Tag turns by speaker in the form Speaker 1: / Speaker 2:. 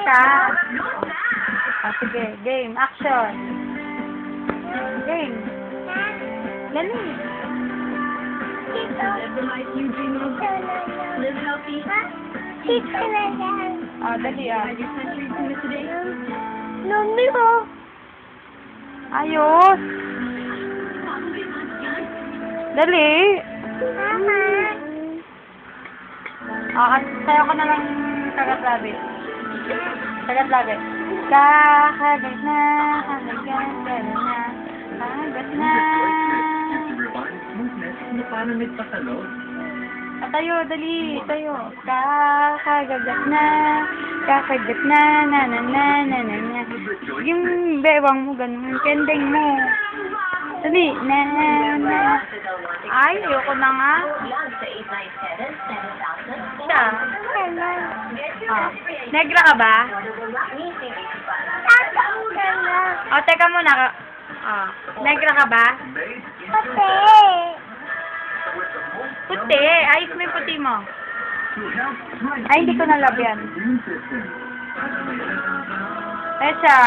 Speaker 1: ka. Sige, game, action. Game. Dali. Dali Nami ko. Ayos. Dali.
Speaker 2: Mama.
Speaker 1: Sayo ko na lang kagat-labi. Kagat-labi. Kakagat na, kakagat na, kakagat na. Tayo, dali, tayo. Kakagat na, na, na, na, na, na, na. Yung bewang mo, ganun, kending mo. Dali, na, na. Ay, ayoko na nga. Siya. Negra ka ba? Teka muna. Negra ka ba?
Speaker 2: Puti.
Speaker 1: Puti. Ayos mo yung puti mo. Ay, hindi ko nalabyan. Siya.